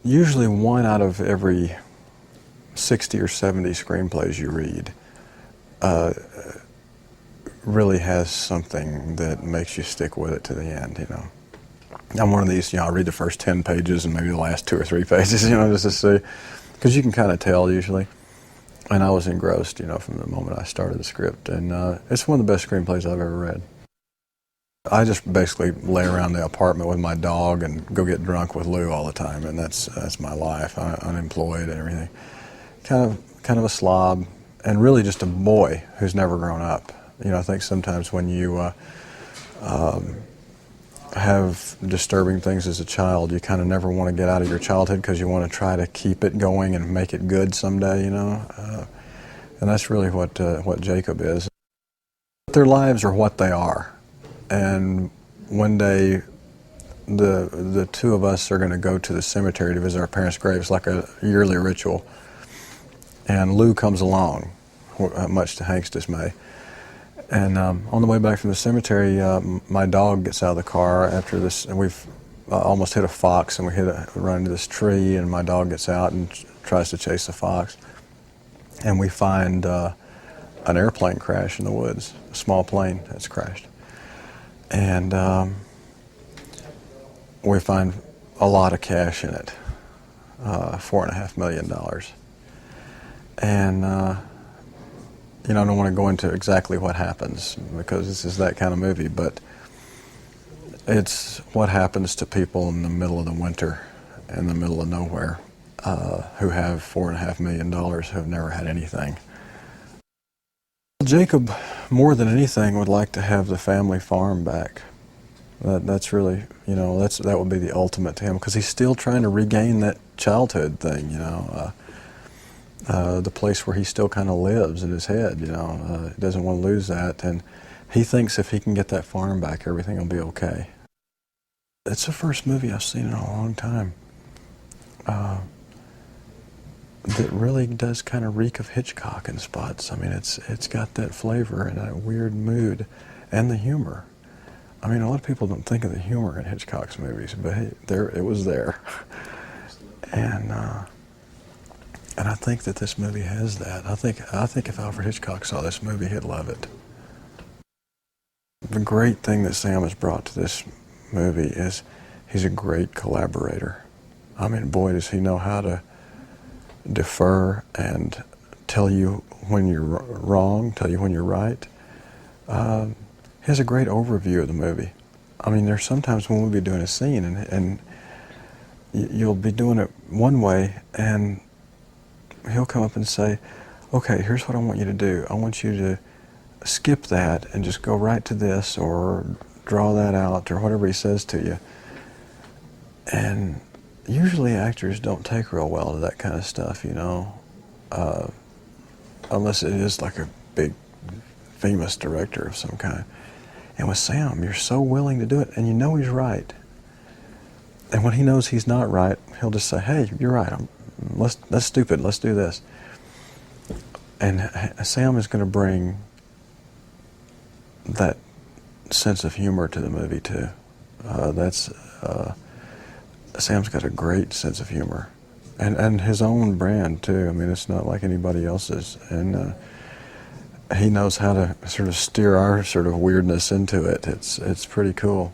usually one out of every 60 or 70 screenplays you read really has something that makes you stick with it to the end, you know. I'm one of these, you know, I read the first 10 pages and maybe the last 2 or 3 pages, you know, just to see, because you can kind of tell usually. And I was engrossed, you know, from the moment I started the script. And it's one of the best screenplays I've ever read. I just basically lay around the apartment with my dog and go get drunk with Lou all the time, and that's my life. I'm unemployed and everything. Kind of a slob, and really just a boy who's never grown up. You know, I think sometimes when you have disturbing things as a child, you kind of never want to get out of your childhood because you want to try to keep it going and make it good someday, you know. And that's really what Jacob is. Their lives are what they are, and one day the two of us are going to go to the cemetery to visit our parents' graves, like a yearly ritual. And Lou comes along, much to Hank's dismay. And on the way back from the cemetery, my dog gets out of the car after this, and we've almost hit a fox, and we run into this tree, and my dog gets out and tries to chase the fox. And we find an airplane crash in the woods, a small plane that's crashed. And we find a lot of cash in it, $4.5 million. And you know, I don't want to go into exactly what happens because this is that kind of movie, but it's what happens to people in the middle of the winter, in the middle of nowhere, who have $4.5 million, who have never had anything. Jacob, more than anything, would like to have the family farm back. That's really, you know, that would be the ultimate to him, because he's still trying to regain that childhood thing, you know. The place where he still kind of lives in his head, you know. He doesn't want to lose that, and he thinks if he can get that farm back, everything will be okay. It's the first movie I've seen in a long time that really does kind of reek of Hitchcock in spots. I mean, it's got that flavor and that weird mood, and the humor. I mean, a lot of people don't think of the humor in Hitchcock's movies, but hey, it was there. And I think that this movie has that. I think if Alfred Hitchcock saw this movie, he'd love it. The great thing that Sam has brought to this movie is he's a great collaborator. I mean, boy, does he know how to defer and tell you when you're wrong, tell you when you're right. He has a great overview of the movie. I mean, there's sometimes when we'll be doing a scene and you'll be doing it one way, and he'll come up and say, okay, here's what I want you to do. I want you to skip that and just go right to this, or draw that out, or whatever he says to you. And usually actors don't take real well to that kind of stuff, you know, unless it is like a big famous director of some kind. And with Sam, you're so willing to do it, and you know he's right. And when he knows he's not right, he'll just say, hey, you're right, that's stupid, let's do this. And Sam is going to bring that sense of humor to the movie too. Sam's got a great sense of humor, and his own brand too. I mean, it's not like anybody else's, and he knows how to sort of steer our sort of weirdness into it. It's pretty cool.